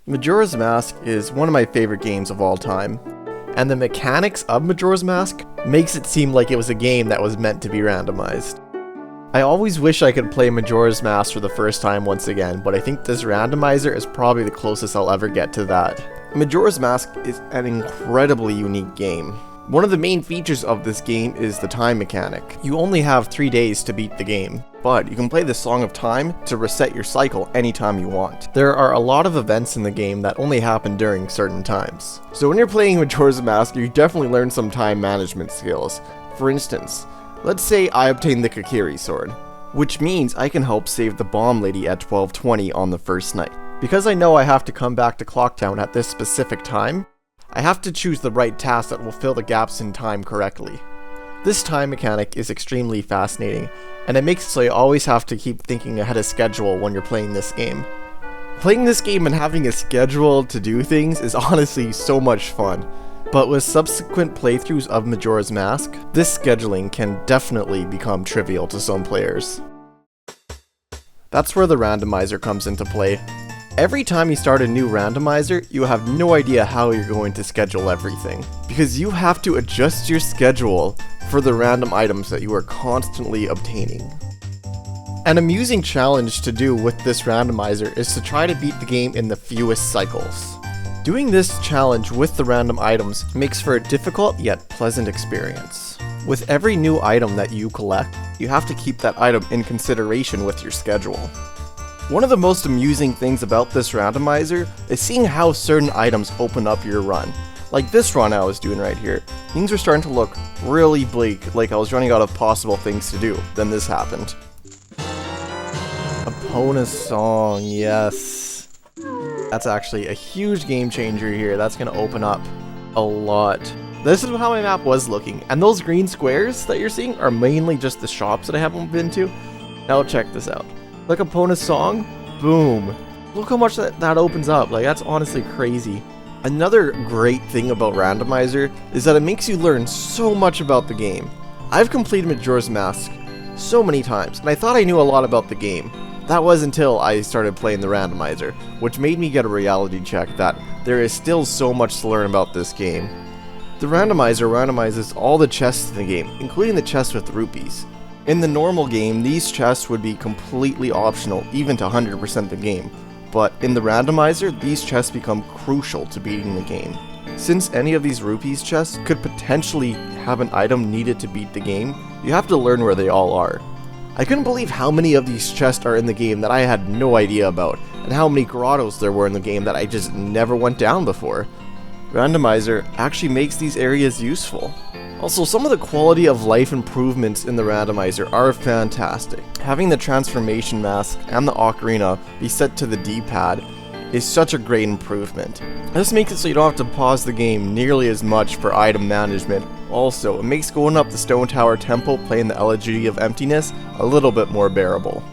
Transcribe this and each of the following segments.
Majora's Mask is one of my favorite games of all time, and the mechanics of Majora's Mask makes it seem like it was a game that was meant to be randomized. I always wish I could play Majora's Mask for the first time once again, but I think this randomizer is probably the closest I'll ever get to that. Majora's Mask is an incredibly unique game. One of the main features of this game is the time mechanic. You only have 3 days to beat the game, but you can play the Song of Time to reset your cycle anytime you want. There are a lot of events in the game that only happen during certain times. So when you're playing Majora's Mask, you definitely learn some time management skills. For instance, let's say I obtain the Kokiri sword, which means I can help save the bomb lady at 12:20 on the first night. Because I know I have to come back to Clocktown at this specific time, I have to choose the right task that will fill the gaps in time correctly. This time mechanic is extremely fascinating, and it makes it so you always have to keep thinking ahead of schedule when you're playing this game. Playing this game and having a schedule to do things is honestly so much fun, but with subsequent playthroughs of Majora's Mask, this scheduling can definitely become trivial to some players. That's where the randomizer comes into play. Every time you start a new randomizer, you have no idea how you're going to schedule everything, because you have to adjust your schedule for the random items that you are constantly obtaining. An amusing challenge to do with this randomizer is to try to beat the game in the fewest cycles. Doing this challenge with the random items makes for a difficult yet pleasant experience. With every new item that you collect, you have to keep that item in consideration with your schedule. One of the most amusing things about this randomizer is seeing how certain items open up your run. Like this run I was doing right here. Things were starting to look really bleak, like I was running out of possible things to do. Then this happened. Epona song, yes. That's actually a huge game changer here. That's gonna open up a lot. This is how my map was looking, and those green squares that you're seeing are mainly just the shops that I haven't been to. Now check this out. Like Epona's song, boom. Look how much that opens up, like that's honestly crazy. Another great thing about Randomizer is that it makes you learn so much about the game. I've completed Majora's Mask so many times, and I thought I knew a lot about the game. That was until I started playing the Randomizer, which made me get a reality check that there is still so much to learn about this game. The Randomizer randomizes all the chests in the game, including the chest with rupees. In the normal game, these chests would be completely optional, even to 100% the game. But in the randomizer, these chests become crucial to beating the game. Since any of these rupees chests could potentially have an item needed to beat the game, you have to learn where they all are. I couldn't believe how many of these chests are in the game that I had no idea about, and how many grottos there were in the game that I just never went down before. Randomizer actually makes these areas useful. Also, some of the quality of life improvements in the randomizer are fantastic. Having the transformation mask and the ocarina be set to the D-pad is such a great improvement. This makes it so you don't have to pause the game nearly as much for item management. Also, it makes going up the Stone Tower Temple playing the Elegy of Emptiness a little bit more bearable.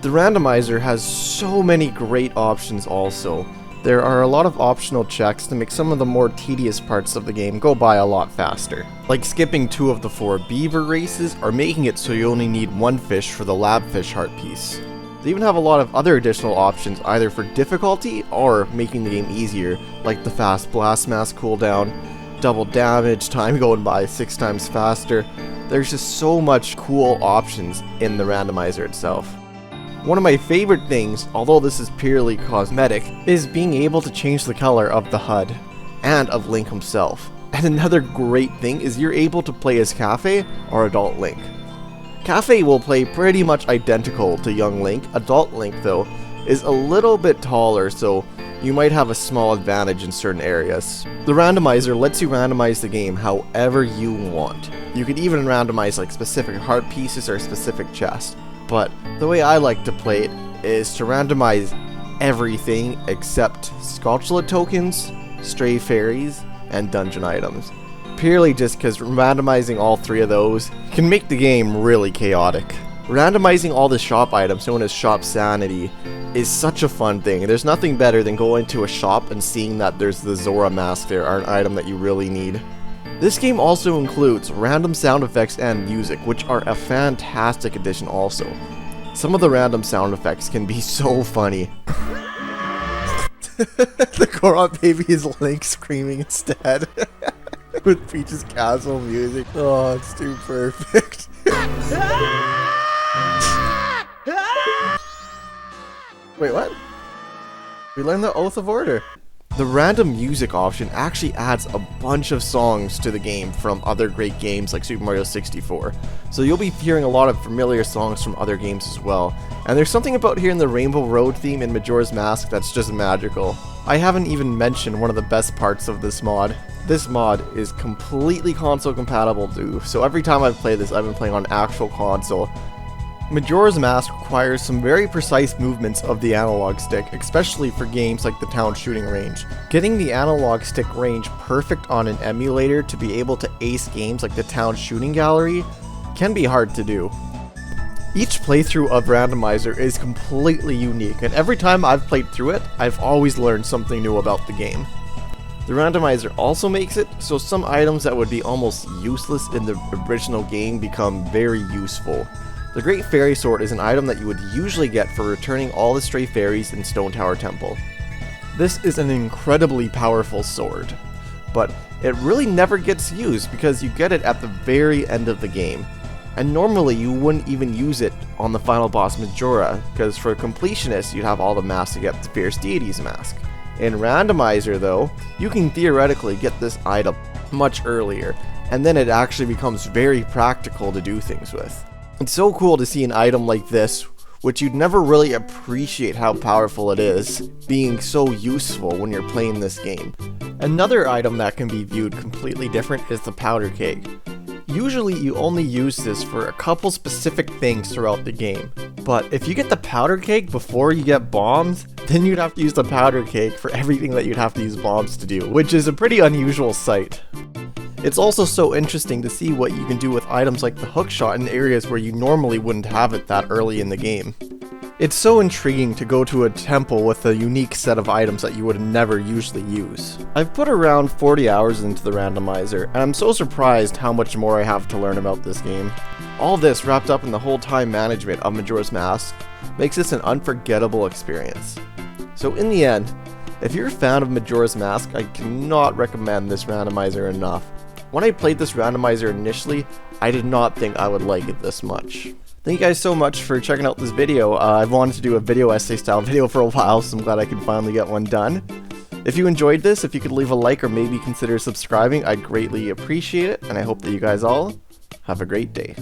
The randomizer has so many great options also. There are a lot of optional checks to make some of the more tedious parts of the game go by a lot faster. Like skipping 2 of the 4 beaver races, or making it so you only need 1 fish for the labfish heart piece. They even have a lot of other additional options either for difficulty or making the game easier, like the fast blast mask cooldown, double damage, time going by 6 times faster. There's just so much cool options in the randomizer itself. One of my favorite things, although this is purely cosmetic, is being able to change the color of the HUD and of Link himself. And another great thing is you're able to play as Cafe or Adult Link. Cafe will play pretty much identical to young Link. Adult Link, though, is a little bit taller, so you might have a small advantage in certain areas. The randomizer lets you randomize the game however you want. You could even randomize like specific heart pieces or specific chests. But the way I like to play it is to randomize everything except Scotchlet tokens, stray fairies, and dungeon items. Purely just because randomizing all 3 of those can make the game really chaotic. Randomizing all the shop items, known as shop sanity, is such a fun thing. There's nothing better than going to a shop and seeing that there's the Zora mask there, or an item that you really need. This game also includes random sound effects and music, which are a fantastic addition also. Some of the random sound effects can be so funny. The Korok baby is Link screaming instead. With Peach's castle music. Oh, it's too perfect. Wait, what? We learned the Oath of Order. The random music option actually adds a bunch of songs to the game from other great games like Super Mario 64. So you'll be hearing a lot of familiar songs from other games as well. And there's something about hearing the Rainbow Road theme in Majora's Mask that's just magical. I haven't even mentioned one of the best parts of this mod. This mod is completely console compatible too, so every time I've played this, I've been playing on actual console. Majora's Mask requires some very precise movements of the analog stick, especially for games like the town shooting range. Getting the analog stick range perfect on an emulator to be able to ace games like the town shooting gallery can be hard to do. Each playthrough of Randomizer is completely unique, and every time I've played through it, I've always learned something new about the game. The Randomizer also makes it so some items that would be almost useless in the original game become very useful. The Great Fairy Sword is an item that you would usually get for returning all the stray fairies in Stone Tower Temple. This is an incredibly powerful sword, but it really never gets used because you get it at the very end of the game. And normally you wouldn't even use it on the final boss Majora, because for completionists you'd have all the masks to get the Fierce Deity's mask. In Randomizer though, you can theoretically get this item much earlier, and then it actually becomes very practical to do things with. It's so cool to see an item like this, which you'd never really appreciate how powerful it is, being so useful when you're playing this game. Another item that can be viewed completely different is the powder keg. Usually you only use this for a couple specific things throughout the game, but if you get the powder keg before you get bombs, then you'd have to use the powder keg for everything that you'd have to use bombs to do, which is a pretty unusual sight. It's also so interesting to see what you can do with items like the hookshot in areas where you normally wouldn't have it that early in the game. It's so intriguing to go to a temple with a unique set of items that you would never usually use. I've put around 40 hours into the Randomizer, and I'm so surprised how much more I have to learn about this game. All this wrapped up in the whole time management of Majora's Mask makes this an unforgettable experience. So in the end, if you're a fan of Majora's Mask, I cannot recommend this Randomizer enough. When I played this Randomizer initially, I did not think I would like it this much. Thank you guys so much for checking out this video. I've wanted to do a video essay style video for a while, so I'm glad I can finally get one done. If you enjoyed this, if you could leave a like or maybe consider subscribing, I'd greatly appreciate it, and I hope that you guys all have a great day.